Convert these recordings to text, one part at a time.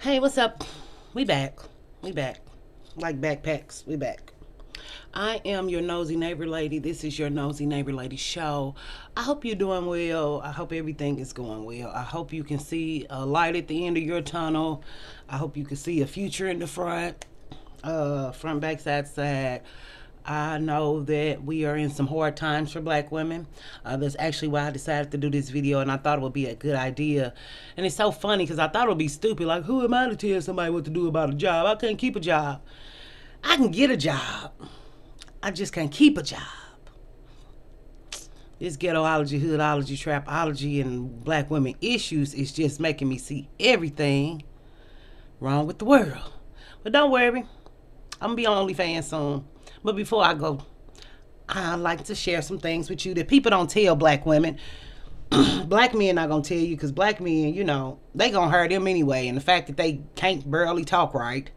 Hey, what's up? We back. We back. Like backpacks. We back. I am your nosy neighbor lady. This is your nosy neighbor lady show. I hope you're doing well. I hope everything is going well. I hope you can see a light at the end of your tunnel. I hope you can see a future in the front. Front, back, side. I know that we are in some hard times for black women. That's actually why I decided to do this video, and I thought it would be a good idea. And it's so funny because I thought it would be stupid. Like, who am I to tell somebody what to do about a job? I can't keep a job. I can get a job. I just can't keep a job. This ghettoology, hoodology, trapology, and black women issues is just making me see everything wrong with the world. But don't worry, I'm gonna be on OnlyFans soon. But before I go, I like to share some things with you that people don't tell black women. Black men not gonna tell you because black men, they gonna hurt them anyway. And the fact that they can't barely talk right,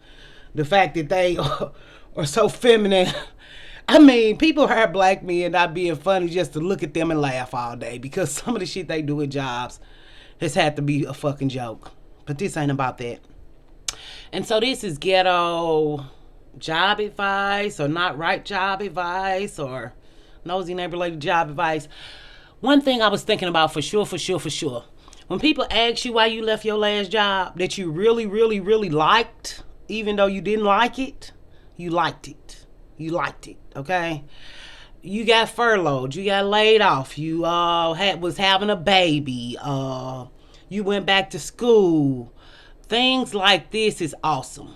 the fact that they are so feminine. I mean, people hurt black men not being funny just to look at them and laugh all day because some of the shit they do at jobs has had to be a fucking joke. But this ain't about that. And so this is ghetto job advice or not right job advice or nosy neighbor lady job advice. One thing I was thinking about for sure. When people ask you why you left your last job that you really liked, even though you didn't like it, you liked it. You liked it, okay? You got furloughed. You got laid off. You was having a baby. You went back to school. Things like this is awesome.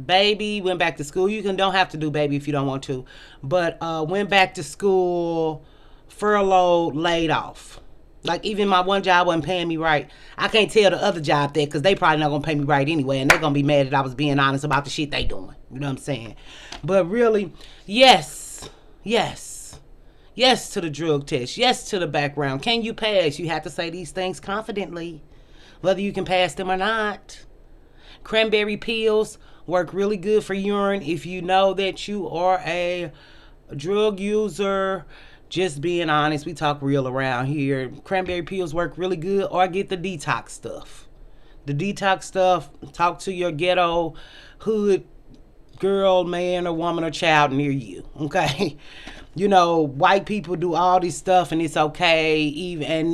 Baby went back to school. You don't have to do baby if you don't want to, but went back to school, furloughed, laid off. Like even my one job wasn't paying me right. I can't tell the other job that because they probably not gonna pay me right anyway, and they're gonna be mad that I was being honest about the shit they doing. You know what I'm saying? But really, yes to the drug test, yes to the background. Can you pass? You have to say these things confidently, whether you can pass them or not. Cranberry pills work really good for urine if you know that you are a drug user. Just being honest, we talk real around here. Cranberry pills work really good, or get the detox stuff. The detox stuff, talk to your ghetto hood girl, man, or woman, or child near you, okay? White people do all this stuff and it's okay. Even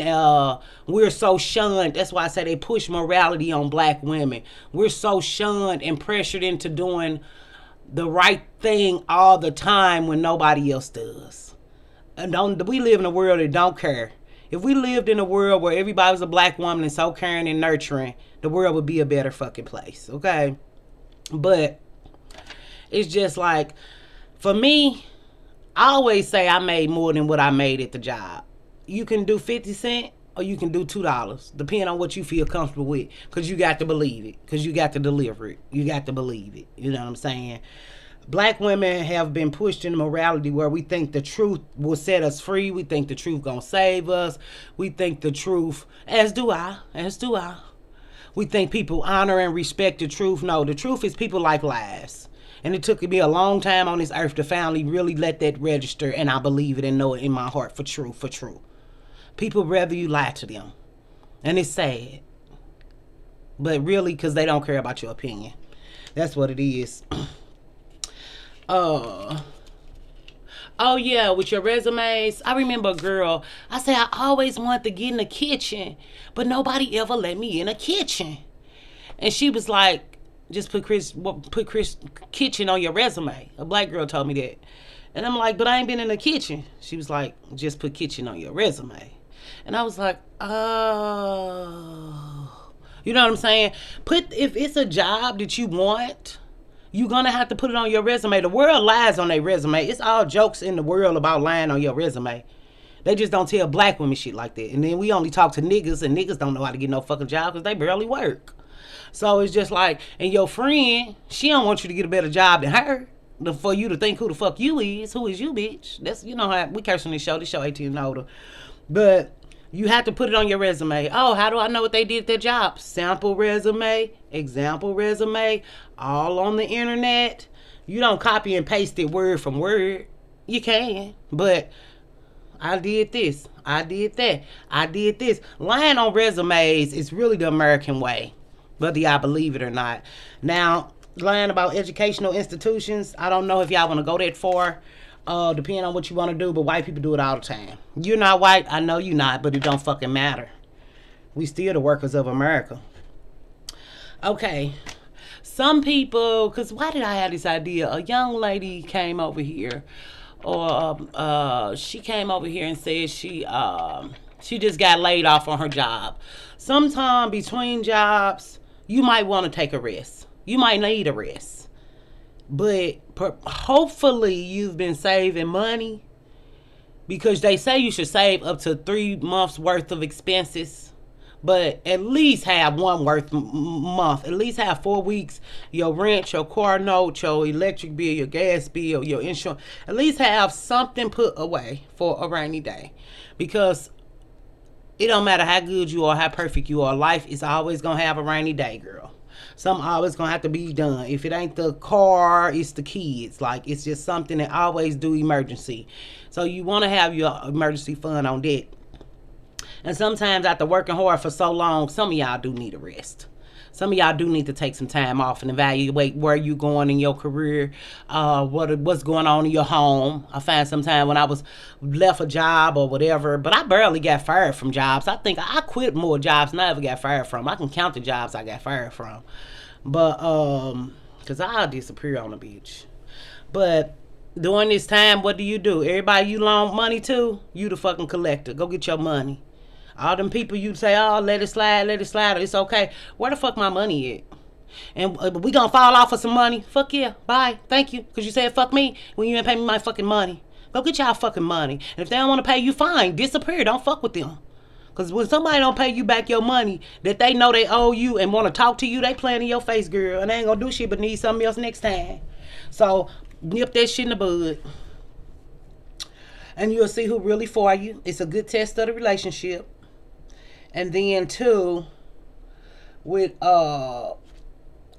we're so shunned. That's why I say they push morality on black women. We're so shunned and pressured into doing the right thing all the time when nobody else does. And we live in a world that don't care. If we lived in a world where everybody was a black woman and so caring and nurturing, the world would be a better fucking place, okay? But it's just like, for me, I always say I made more than what I made at the job. You can do 50 cents or you can do $2, depending on what you feel comfortable with, because you got to believe it, because you got to deliver it. You got to believe it. You know what I'm saying? Black women have been pushed in morality where we think the truth will set us free. We think the truth gonna save us. We think the truth, as do I. We think people honor and respect the truth. No, the truth is people like lies. And it took me a long time on this earth to finally really let that register, and I believe it and know it in my heart for true. People rather you lie to them. And it's sad. But really, because they don't care about your opinion. That's what it is. Oh yeah, with your resumes. I remember a girl, I said I always wanted to get in the kitchen, but nobody ever let me in a kitchen. And she was like, just put Chris kitchen on your resume. A black girl told me that. And I'm like, but I ain't been in the kitchen. She was like, just put kitchen on your resume. And I was like, oh. You know what I'm saying? If it's a job that you want, you're going to have to put it on your resume. The world lies on their resume. It's all jokes in the world about lying on your resume. They just don't tell black women shit like that. And then we only talk to niggas, and niggas don't know how to get no fucking job because they barely work. So it's just like, and your friend, she don't want you to get a better job than her for you to think who the fuck you is. Who is you, bitch? That's, how we curse on this show 18 and older. But you have to put it on your resume. Oh, how do I know what they did at their job? Sample resume, example resume, all on the internet. You don't copy and paste it word from word. You can, but I did this, I did that, I did this. Lying on resumes is really the American way. whether y'all believe it or not. Now, lying about educational institutions, I don't know if y'all want to go that far. Depending on what you want to do, but white people do it all the time. You're not white, I know you're not, but it don't fucking matter. We still the workers of America. Okay. Some people, because why did I have this idea? A young lady came over here, or she came over here and said she just got laid off on her job. Sometime between jobs, you might want to take a rest. You might need a rest. But hopefully you've been saving money, because they say you should save up to 3 months worth of expenses. But at least have one month. At least have 4 weeks. Your rent, your car note, your electric bill, your gas bill, your insurance. At least have something put away for a rainy day. Because it don't matter how good you are, how perfect you are. Life is always going to have a rainy day, girl. Something always going to have to be done. If it ain't the car, it's the kids. Like, it's just something that always do emergency. So you want to have your emergency fund on deck. And sometimes after working hard for so long, some of y'all do need a rest. Some of y'all do need to take some time off and evaluate where you're going in your career, what's going on in your home. I find sometimes when I was left a job or whatever, but I barely got fired from jobs. I think I quit more jobs than I ever got fired from. I can count the jobs I got fired from. But, because I'll disappear on the beach. But during this time, what do? Everybody you loan money to, you the fucking collector. Go get your money. All them people you say, oh, let it slide, it's okay. Where the fuck my money at? And we gonna fall off for some money? Fuck yeah, bye, thank you. Because you said fuck me when you didn't pay me my fucking money. Go get y'all fucking money. And if they don't want to pay you, fine, disappear, don't fuck with them. Because when somebody don't pay you back your money that they know they owe you and want to talk to you, they playing in your face, girl. And they ain't gonna do shit but need something else next time. So, nip that shit in the bud. And you'll see who really for you. It's a good test of the relationship. And then too, with I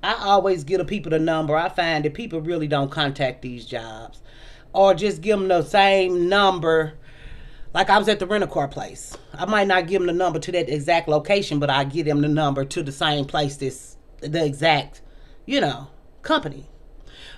always give the people the number. I find that people really don't contact these jobs, or just give them the same number. Like I was at the rent-a-car place. I might not give them the number to that exact location, but I give them the number to the same place that's the exact, company.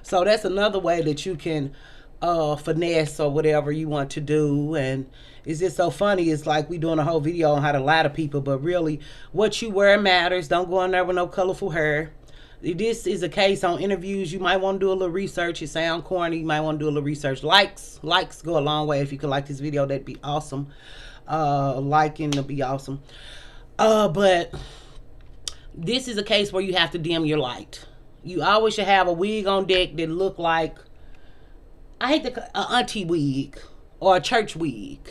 So that's another way that you can finesse or whatever you want to do. And it's just so funny. It's like we doing a whole video on how to lie to people, but really what you wear matters. Don't go in there with no colorful hair. This is a case on interviews. You might want to do a little research. It sound corny. You might want to do a little research. Likes go a long way. If you could like this video, that'd be awesome. Liking would be awesome. But this is a case where you have to dim your light. You always should have a wig on deck that look like, I hate the auntie wig or a church wig.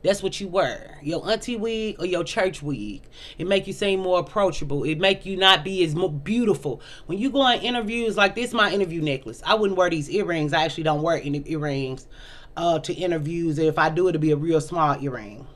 That's what you wear. Your auntie wig or your church wig. It make you seem more approachable. It make you not be as beautiful. When you go on interviews, like this is my interview necklace. I wouldn't wear these earrings. I actually don't wear any earrings to interviews. If I do, it'll be a real small earring.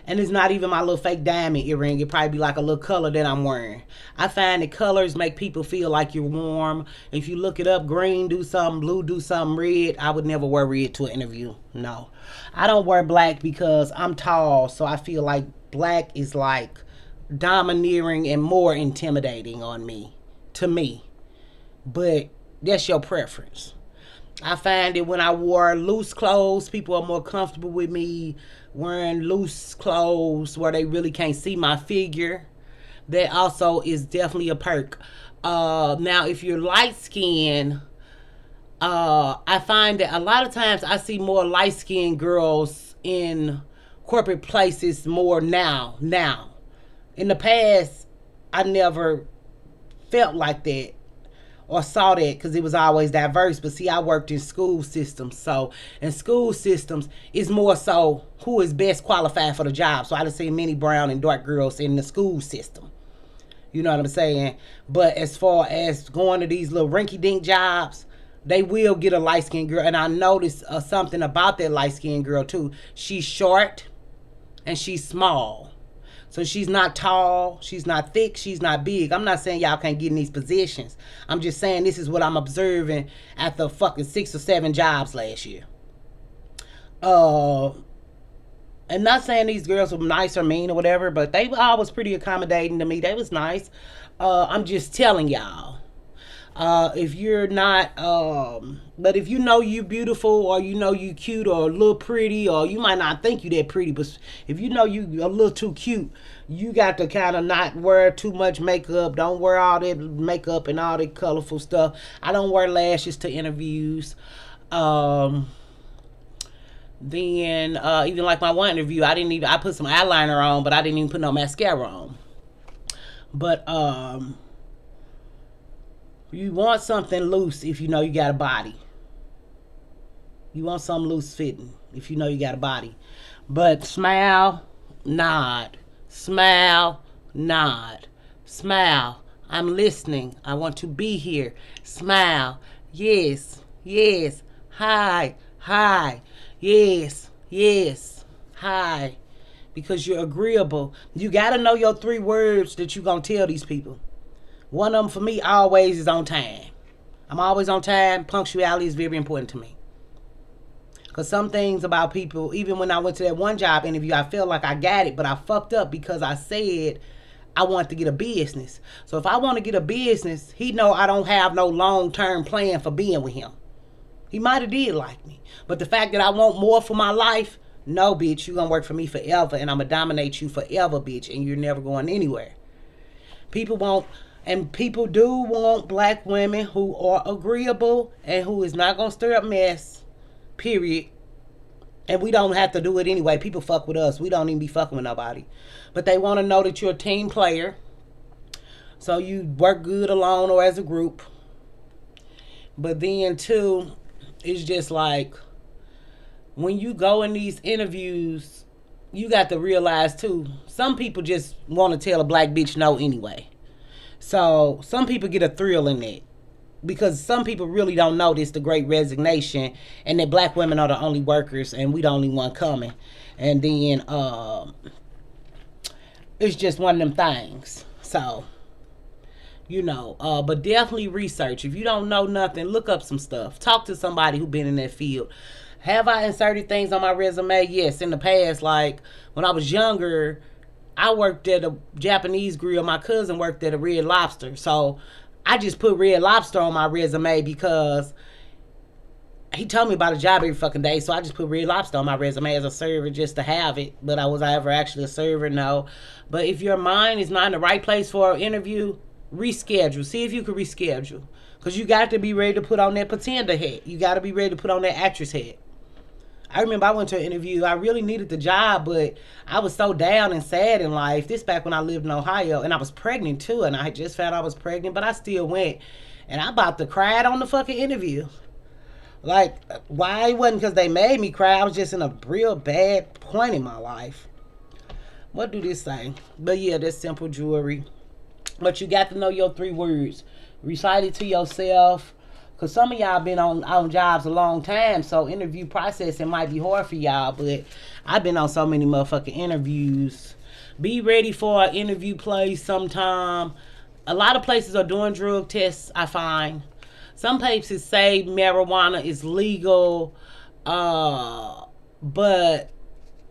And it's not even my little fake diamond earring. It'd probably be like a little color that I'm wearing. I find that colors make people feel like you're warm. If you look it up, green do something, blue do something, red. I would never wear red to an interview. No. I don't wear black because I'm tall. So I feel like black is like domineering and more intimidating on me. To me. But that's your preference. I find that when I wore loose clothes, people are more comfortable with me wearing loose clothes where they really can't see my figure. That also is definitely a perk. Now, if you're light-skinned, I find that a lot of times I see more light-skinned girls in corporate places more now. In the past, I never felt like that or saw that because it was always diverse. But see, I worked in school systems. So in school systems, it's more so who is best qualified for the job. So I done seen many brown and dark girls in the school system. You know what I'm saying? But as far as going to these little rinky-dink jobs, they will get a light-skinned girl. And I noticed something about that light-skinned girl too. She's short and she's small. So she's not tall, she's not thick, she's not big. I'm not saying y'all can't get in these positions. I'm just saying this is what I'm observing at the fucking 6 or 7 jobs last year. And not saying these girls were nice or mean or whatever, but they were always pretty accommodating to me. They was nice. I'm just telling y'all. If you're not, but if you know you beautiful, or you know you cute, or a little pretty, or you might not think you that pretty, but if you know you a little too cute, you got to kind of not wear too much makeup. Don't wear all that makeup and all that colorful stuff. I don't wear lashes to interviews. Then even like my one interview, I put some eyeliner on, but I didn't even put no mascara on. But you want something loose if you know you got a body. You want something loose fitting if you know you got a body. But smile, nod. Smile, nod. Smile. I'm listening. I want to be here. Smile. Yes. Yes. Hi. Hi. Yes. Yes. Hi. Because you're agreeable. You got to know your 3 words that you're going to tell these people. One of them for me always is on time. I'm always on time. Punctuality is very important to me. Because some things about people, even when I went to that one job interview, I felt like I got it, but I fucked up because I said I want to get a business. So if I want to get a business, he know I don't have no long-term plan for being with him. He might have did like me. But the fact that I want more for my life, no, bitch, you're going to work for me forever, and I'm going to dominate you forever, bitch, and you're never going anywhere. People do want black women who are agreeable and who is not going to stir up mess. Period. And we don't have to do it anyway. People fuck with us. We don't even be fucking with nobody. But they want to know that you're a team player. So you work good alone or as a group. But then too, it's just like when you go in these interviews, you got to realize too, some people just want to tell a black bitch no anyway. So some people get a thrill in that. Because some people really don't notice the great resignation and that black women are the only workers and we the only one coming. And then it's just one of them things. So, but definitely research. If you don't know nothing, look up some stuff. Talk to somebody who been in that field. Have I inserted things on my resume? Yes, in the past. Like when I was younger, I worked at a Japanese grill. My cousin worked at a Red Lobster. So I just put Red Lobster on my resume because he told me about a job every fucking day. So I just put Red Lobster on my resume as a server just to have it. But was I ever actually a server? No. But if your mind is not in the right place for an interview, reschedule. See if you can reschedule. Because you got to be ready to put on that pretender hat. You got to be ready to put on that actress hat. I remember I went to an interview. I really needed the job, but I was so down and sad in life. This back when I lived in Ohio, and I was pregnant too, and I had just found I was pregnant, but I still went. And I about to cry on the fucking interview. Like, why? It wasn't because they made me cry. I was just in a real bad point in my life. What do this say? But yeah, that's simple jewelry. But you got to know your 3 words. Recite it to yourself. Because some of y'all been on jobs a long time, so interview processing might be hard for y'all, but I've been on so many motherfucking interviews. Be ready for an interview place sometime. A lot of places are doing drug tests, I find. Some places say marijuana is legal, but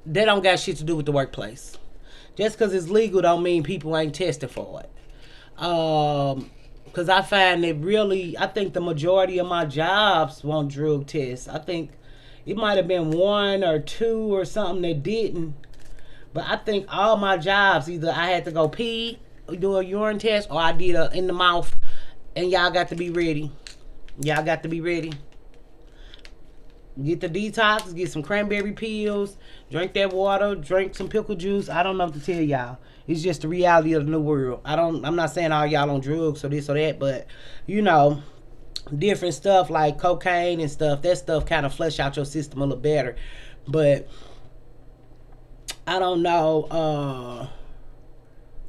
they don't got shit to do with the workplace. Just because it's legal don't mean people ain't testing for it. Because I find that I think the majority of my jobs want drug tests. I think it might have been 1 or 2 or something that didn't. But I think all my jobs, either I had to go pee, do a urine test, or I did a in the mouth. And y'all got to be ready. Y'all got to be ready. Get the detox, get some cranberry pills, drink that water, drink some pickle juice. I don't know what to tell y'all. It's just the reality of the new world. I'm not saying all y'all on drugs or this or that, but different stuff like cocaine and stuff, that stuff kind of flush out your system a little better. But I don't know.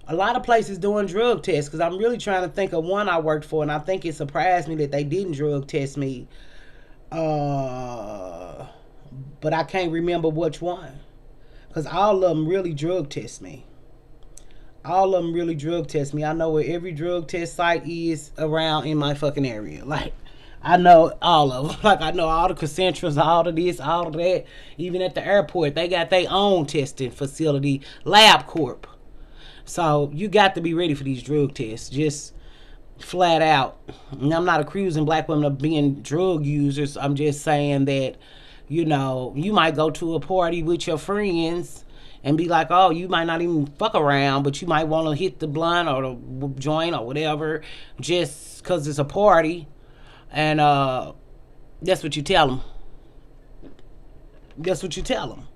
A lot of places doing drug tests, because I'm really trying to think of one I worked for, and I think it surprised me that they didn't drug test me. But I can't remember which one, because all of them really drug test me. All of them really drug test me. I know where every drug test site is around in my fucking area. Like, I know all of them. Like, I know all the concentras, all of this, all of that. Even at the airport, they got their own testing facility, LabCorp. So you got to be ready for these drug tests. Just flat out. And I'm not accusing black women of being drug users. I'm just saying that, you know, you might go to a party with your friends and be like, oh, you might not even fuck around, but you might want to hit the blunt or the joint or whatever just because it's a party. And that's what you tell them. That's what you tell them.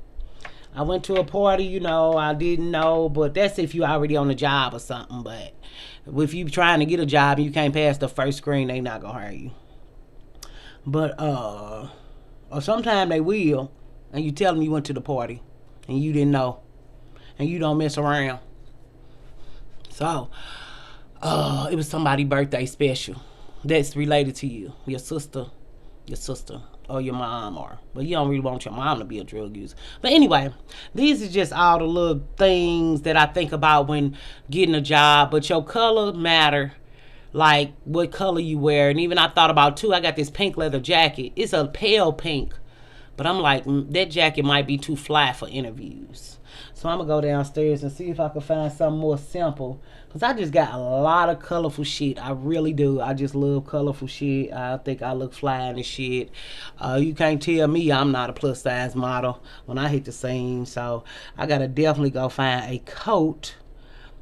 I went to a party, you know, I didn't know, but that's if you already on the job or something. But if you trying to get a job and you can't pass the first screen, they not gonna hire you. But or sometimes they will, and you tell them you went to the party and you didn't know, and you don't mess around. So it was somebody's birthday special that's related to you, your sister, or your mom, but you don't really want your mom to be a drug user. But anyway, these are just all the little things that I think about when getting a job. But your color matter, like what color you wear. And even I thought about too, I got this pink leather jacket. It's a pale pink, but I'm like, that jacket might be too fly for interviews. So I'm gonna go downstairs and see if I can find something more simple. Cause I just got a lot of colorful shit. I really do. I just love colorful shit. I think I look fly and shit. You can't tell me I'm not a plus size model when I hit the scene. So I gotta definitely go find a coat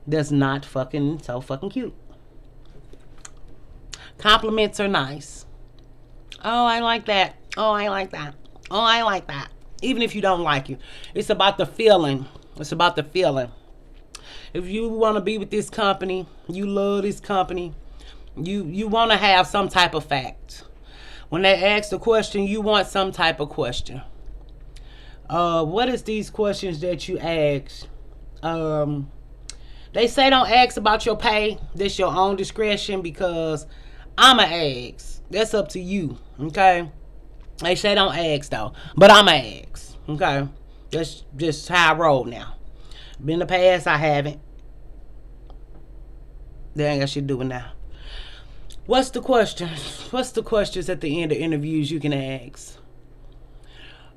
that's not fucking so fucking cute. Compliments are nice. Oh, I like that. Oh, I like that. Oh, I like that. Even if you don't like you, it's about the feeling. It's about the feeling. If you want to be with this company, you love this company, you want to have some type of fact. When they ask the question, you want some type of question. What is these questions that you ask? They say don't ask about your pay. That's your own discretion because I'ma ask. That's up to you, okay? They say don't ask though, but I'ma ask, okay? That's just how I roll now. In the past, I haven't. They ain't got shit to do with now. What's the questions? What's the questions at the end of interviews you can ask?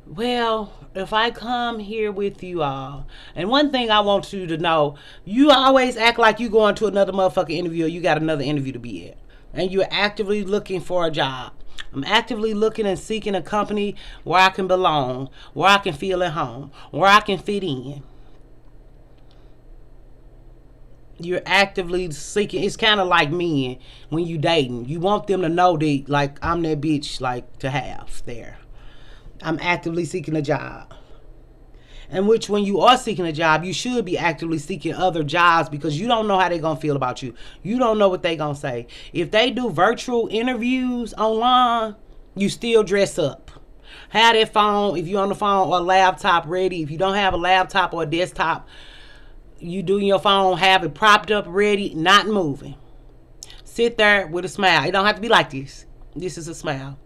Well, if I come here with you all, and one thing I want you to know, you always act like you going to another motherfucking interview or you got another interview to be at. And you're actively looking for a job. I'm actively looking and seeking a company where I can belong, where I can feel at home, where I can fit in. You're actively seeking. It's kind of like men when you dating. You want them to know that, like, I'm that bitch, like, to have there. I'm actively seeking a job. And which, when you are seeking a job, you should be actively seeking other jobs because you don't know how they're going to feel about you. You don't know what they're going to say. If they do virtual interviews online, you still dress up. Have that phone, if you're on the phone, or a laptop ready. If you don't have a laptop or a desktop, you do your phone, have it propped up, ready, not moving. Sit there with a smile. It don't have to be like this. This is a smile.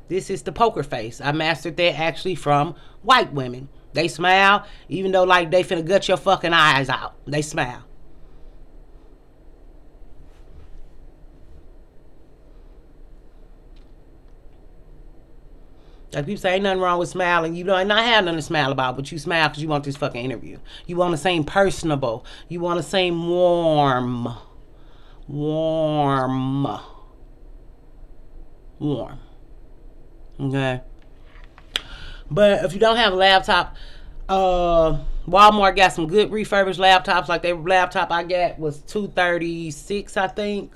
This is the poker face. I mastered that actually from white women. They smile, even though like they finna gut your fucking eyes out. They smile. Like people say ain't nothing wrong with smiling. You don't not have nothing to smile about, but you smile because you want this fucking interview. You want to seem personable. You want to seem warm. Warm. Okay. But if you don't have a laptop, Walmart got some good refurbished laptops. Like their laptop I got was $236, I think.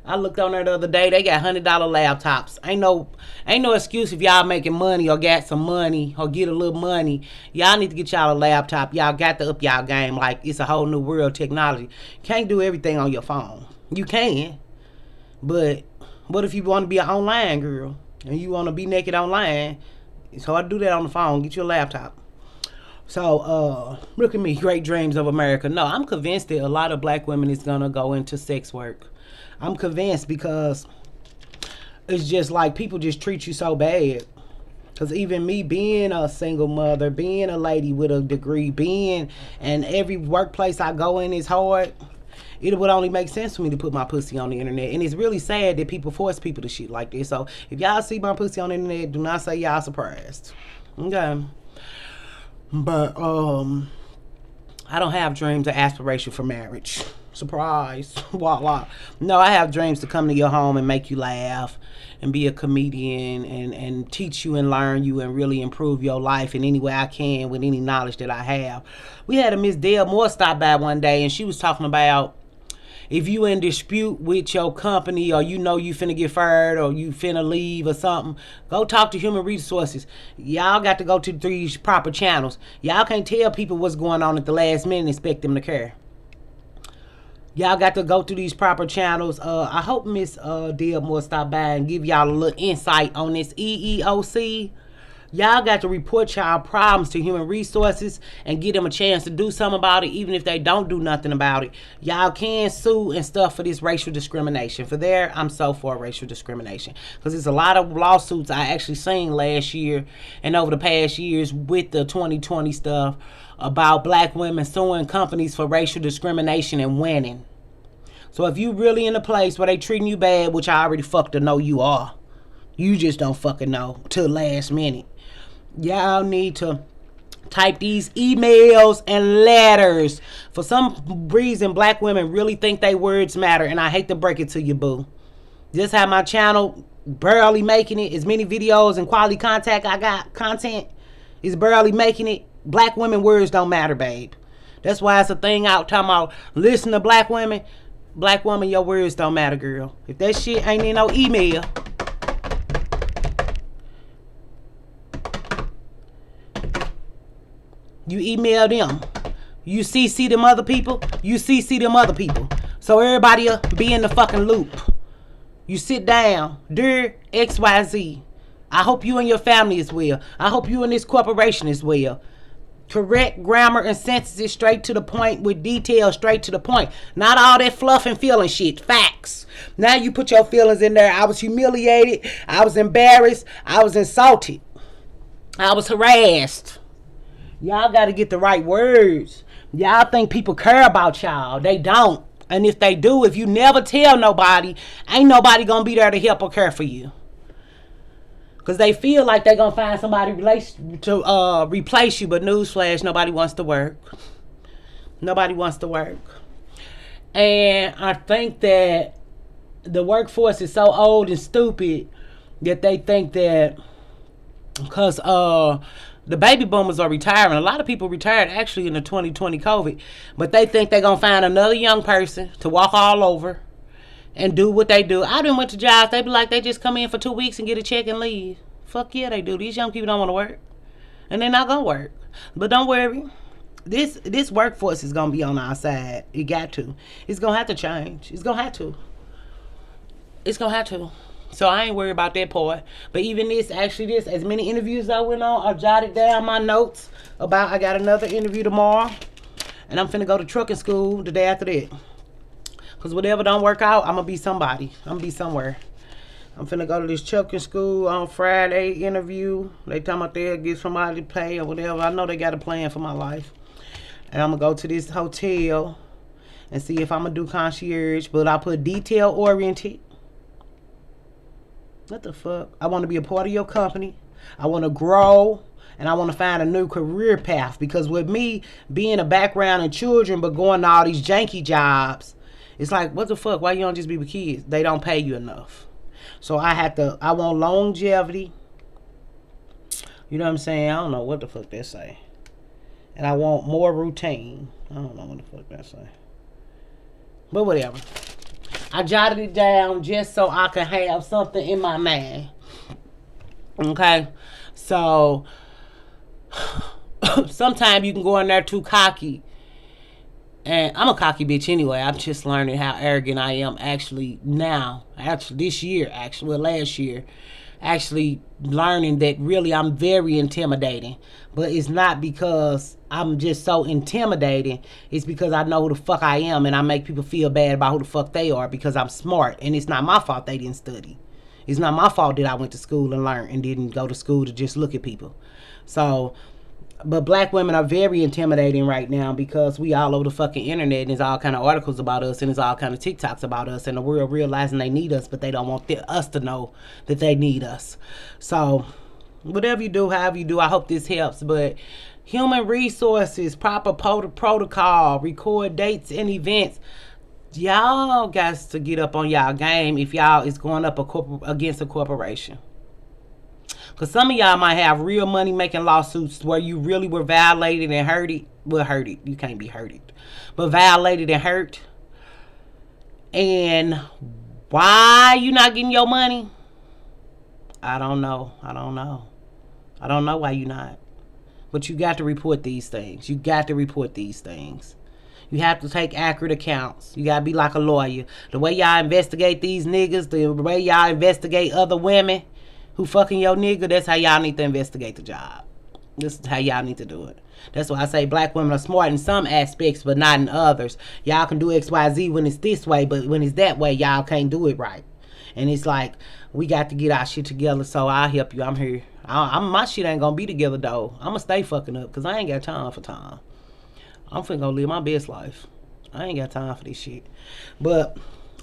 I looked on there the other day. They got $100 laptops. Ain't no excuse if y'all making money or got some money or get a little money. Y'all need to get y'all a laptop. Y'all got to up y'all game. Like it's a whole new world technology. Can't do everything on your phone. You can, but what if you want to be an online girl and you want to be naked online? It's hard to do that on the phone. Get you a laptop. So, look at me, great dreams of America. No, I'm convinced that a lot of black women is gonna go into sex work. I'm convinced because it's just like people just treat you so bad. Because even me being a single mother, being a lady with a degree, being and every workplace I go in is hard, it would only make sense for me to put my pussy on the internet. And it's really sad that people force people to shit like this. So if y'all see my pussy on the internet, do not say y'all surprised. Okay. But I don't have dreams or aspiration for marriage. Surprise. Voila. No, I have dreams to come to your home and make you laugh and be a comedian and teach you and learn you and really improve your life in any way I can with any knowledge that I have. We had a Miss Dale Moore stop by one day, and she was talking about if you in dispute with your company, or you know you finna get fired or you finna leave or something, go talk to human resources. Y'all got to go to these proper channels. Y'all can't tell people what's going on at the last minute and expect them to care. Y'all got to go through these proper channels. I hope Miss Dale Moore stop by and give y'all a little insight on this EEOC. Y'all got to report y'all problems to human resources and give them a chance to do something about it, even if they don't do nothing about it. Y'all can sue and stuff for this racial discrimination. For there, I'm so for racial discrimination. Because there's a lot of lawsuits I actually seen last year and over the past years with the 2020 stuff about black women suing companies for racial discrimination and winning. So if you really in a place where they treating you bad, which I already fucking know you are, you just don't fucking know till last minute. Y'all need to type these emails and letters. For some reason, black women really think they words matter, and I hate to break it to you, boo. Just have my channel barely making it. As many videos and quality content is barely making it. Black women words don't matter, babe. That's why it's a thing out talking about listen to black women. Black woman, your words don't matter, girl. If that shit ain't in no email, you email them. You CC them other people. You CC them other people. So everybody will be in the fucking loop. You sit down. Dear XYZ, I hope you and your family is well. I hope you and this corporation is well. Correct grammar and sentences, straight to the point with detail, straight to the point. Not all that fluff and feeling shit. Facts. Now you put your feelings in there. I was humiliated. I was embarrassed. I was insulted. I was harassed. Y'all got to get the right words. Y'all think people care about y'all. They don't. And if they do, if you never tell nobody, ain't nobody going to be there to help or care for you. Because they feel like they're going to find somebody to replace you. But newsflash, nobody wants to work. Nobody wants to work. And I think that the workforce is so old and stupid that they think that because the baby boomers are retiring. A lot of people retired actually in the 2020 COVID. But they think they're going to find another young person to walk all over and do what they do. I done went to jobs. They be like, they just come in for 2 weeks and get a check and leave. Fuck yeah, they do. These young people don't want to work. And they're not going to work. But don't worry. This workforce is going to be on our side. It got to. It's going to have to change. It's going to have to. It's going to have to. So I ain't worried about that part. But even this, as many interviews I went on, I jotted down my notes about I got another interview tomorrow. And I'm finna go to trucking school the day after that. Because whatever don't work out, I'm going to be somebody. I'm going to be somewhere. I'm finna go to this trucking school on Friday interview. They talking about they'll get somebody to pay or whatever. I know they got a plan for my life. And I'm going to go to this hotel and see if I'm going to do concierge. But I put detail-oriented. What the fuck? I want to be a part of your company. I want to grow. And I want to find a new career path. Because with me being a background in children but going to all these janky jobs, it's like, what the fuck? Why you don't just be with kids? They don't pay you enough. So I want longevity. You know what I'm saying? I don't know what the fuck that say. And I want more routine. I don't know what the fuck that say. But whatever. I jotted it down just so I can have something in my mind. Okay? So, sometimes you can go in there too cocky. And I'm a cocky bitch anyway. I'm just learning how arrogant I am actually now. Actually, this year, last year. Actually learning that really I'm very intimidating. But it's not because I'm just so intimidating. It's because I know who the fuck I am and I make people feel bad about who the fuck they are because I'm smart. And it's not my fault they didn't study. It's not my fault that I went to school and learned and didn't go to school to just look at people. So... But black women are very intimidating right now because we all over the fucking internet and there's all kind of articles about us and there's all kind of TikToks about us and the world realizing they need us, but they don't want us to know that they need us. So whatever you do, however you do, I hope this helps. But Human resources, proper protocol, record dates and events. Y'all got to get up on y'all game if y'all is going up against a corporation. Because some of y'all might have real money making lawsuits where you really were violated and hurted. Well, hurted. You can't be hurted. But violated and hurt. And why you not getting your money? I don't know. I don't know why you not. But you got to report these things. You got to report these things. You have to take accurate accounts. You got to be like a lawyer. The way y'all investigate these niggas, the way y'all investigate other women who fucking your nigga, that's how y'all need to investigate the job. This is how y'all need to do it. That's why I say black women are smart in some aspects, but not in others. Y'all can do XYZ when it's this way, but when it's that way, y'all can't do it right. And it's like, we got to get our shit together, so I'll help you. I'm here. My shit ain't gonna be together, though. I'm gonna stay fucking up, because I ain't got time for time. I'm finna go live my best life. I ain't got time for this shit. But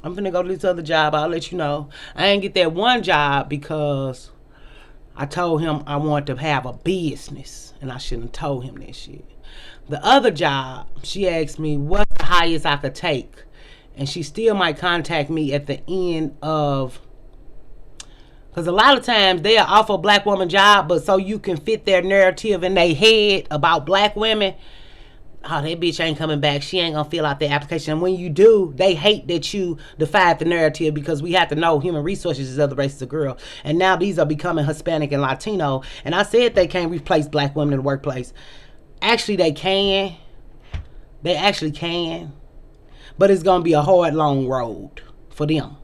I'm finna go to this other job. I'll let you know. I ain't get that one job because I told him I wanted to have a business, and I shouldn't have told him that shit. The other job, she asked me what's the highest I could take, and she still might contact me at the end of, because a lot of times they'll offer a black woman job, but so you can fit their narrative in their head about black women. Oh, that bitch ain't coming back. She ain't gonna fill out the application. And when you do, they hate that you defied the narrative, because we have to know human resources is other races of girl. And now these are becoming Hispanic and Latino. And I said they can't replace black women in the workplace. Actually, they can. They actually can. But it's gonna be a hard, long road for them.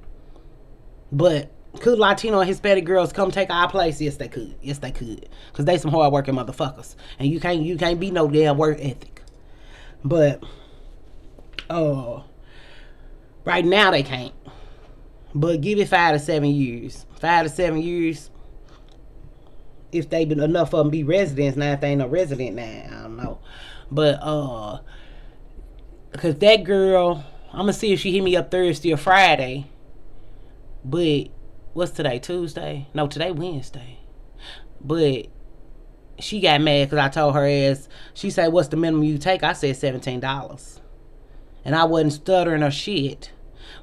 But could Latino and Hispanic girls come take our place? Yes, they could. Yes, they could. Because they some hard working motherfuckers. And you can't be no damn work ethic. But right now they can't. But give it 5 to 7 years. 5 to 7 years. If they been enough of them be residents. Now if they ain't no resident now, I don't know. But because that girl, I'm gonna see if she hit me up Thursday or Friday. But what's today? Tuesday? No, today Wednesday. But she got mad because I told her ass, she said, what's the minimum you take? I said $17. And I wasn't stuttering or shit.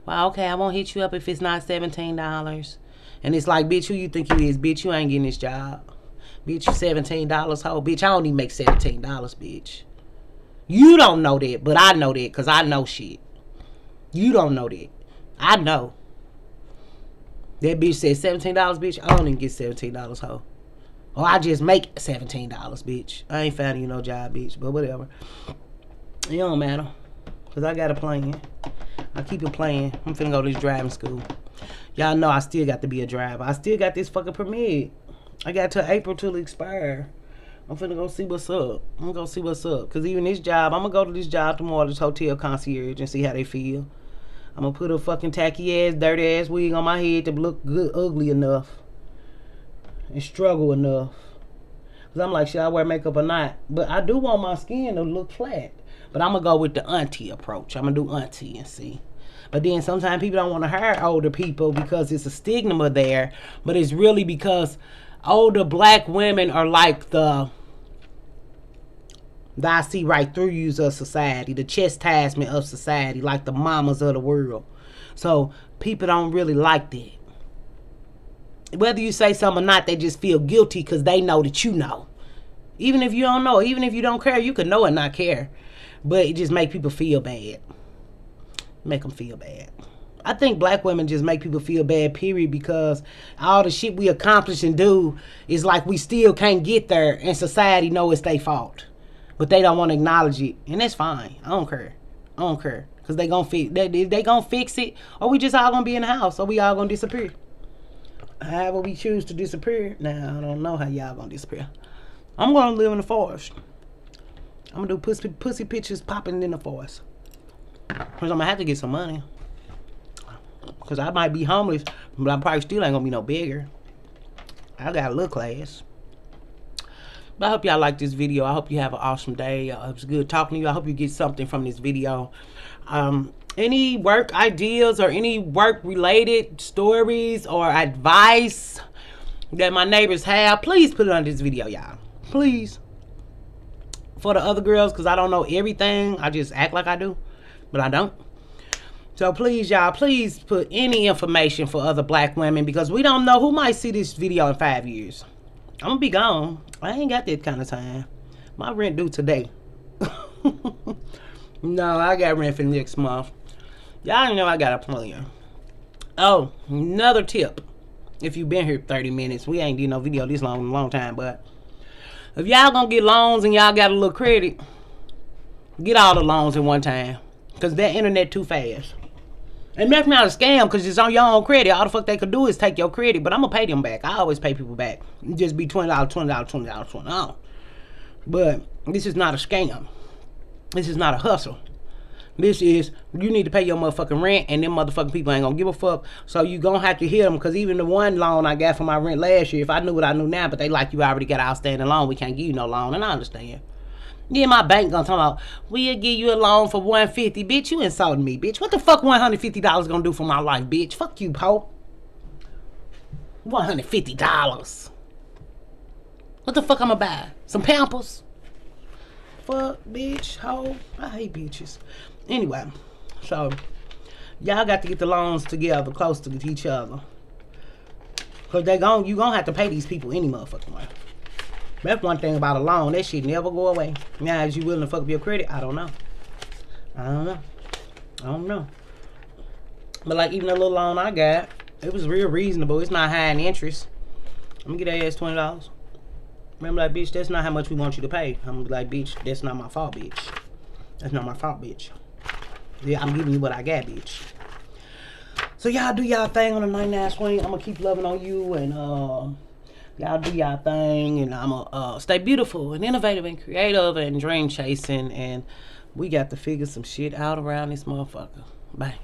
Well, okay, I won't hit you up if it's not $17. And it's like, bitch, who you think you is? Bitch, you ain't getting this job. Bitch, you $17, hoe. Bitch, I don't even make $17, bitch. You don't know that, but I know that because I know shit. You don't know that. I know. That bitch said $17, bitch. I don't even get $17, hoe. Oh, I just make $17, bitch. I ain't finding you no job, bitch. But whatever. It don't matter. Because I got a plan. I keep it playing. I'm finna go to this driving school. Y'all know I still got to be a driver. I still got this fucking permit. I got till April till it expire. I'm finna go see what's up. I'm gonna go see what's up. Because even this job, I'm gonna go to this job tomorrow, this hotel concierge, and see how they feel. I'm gonna put a fucking tacky ass, dirty ass wig on my head to look good, ugly enough. And struggle enough. Because I'm like, should I wear makeup or not? But I do want my skin to look flat. But I'm going to go with the auntie approach. I'm going to do auntie and see. But then sometimes people don't want to hire older people because it's a stigma there. But it's really because older black women are like the I see right through yous of society. The chastisement of society. Like the mamas of the world. So people don't really like that. Whether you say something or not, they just feel guilty because they know that you know. Even if you don't know, even if you don't care, you can know and not care. But it just make people feel bad. Make them feel bad. I think black women just make people feel bad, period, because all the shit we accomplish and do is like we still can't get there, and society know it's their fault. But they don't want to acknowledge it, and that's fine. I don't care. I don't care. Because they gonna fix it, or we just all gonna be in the house, or we all gonna disappear. However we choose to disappear. Now, I don't know how y'all gonna disappear. I'm gonna live in the forest. I'm gonna do pussy pictures popping in the forest. Because I'm gonna have to get some money. Because I might be homeless, but I probably still ain't gonna be no bigger. I got a little class. But I hope y'all like this video. I hope you have an awesome day. It was good talking to you. I hope you get something from this video. Any work ideas or any work related stories or advice that my neighbors have, please put it on this video, y'all. Please. for the other girls because I don't know everything. I just act like I do, but I don't. So please, y'all, please put any information for other black women because we don't know who might see this video in 5 years. I'm gonna be gone. I ain't got that kind of time. My rent due today. No, I got rent for next month. Y'all know I got a plan. Oh, another tip. If you've been here 30 minutes, we ain't did no video this long in a long time, but if y'all gonna get loans and y'all got a little credit, get all the loans at one time. Because that internet too fast. And that's not a scam because it's on your own credit. All the fuck they could do is take your credit, but I'm going to pay them back. I always pay people back. It just be $20, $20, $20, $20. But this is not a scam. This is not a hustle. This is, you need to pay your motherfucking rent, and them motherfucking people ain't going to give a fuck. So you going to have to hit them because even the one loan I got for my rent last year, if I knew what I knew now, but they like, you already got an outstanding loan, we can't give you no loan, and I understand. Then my bank gonna talk about, we'll give you a loan for $150. Bitch, you insulting me, bitch. What the fuck $150 gonna do for my life, bitch? Fuck you, po. $150. What the fuck I'm gonna buy? Some Pampers? Fuck, bitch, ho. I hate bitches. Anyway, so y'all got to get the loans together, close to each other. Cause you gonna have to pay these people any motherfucking way. That's one thing about a loan. That shit never go away. Now, is you willing to fuck up your credit? I don't know. I don't know. But like even the little loan I got, it was real reasonable. It's not high in interest. I'm gonna get that ass $20. Remember, like, bitch, that's not how much we want you to pay. I'm gonna be like, bitch, that's not my fault, bitch. That's not my fault, bitch. Yeah, I'm giving you what I got, bitch. So y'all do y'all thing on the 99 swing. I'm gonna keep loving on you and y'all do y'all thing, and I'ma stay beautiful and innovative and creative and dream chasing, and we got to figure some shit out around this motherfucker. Bye.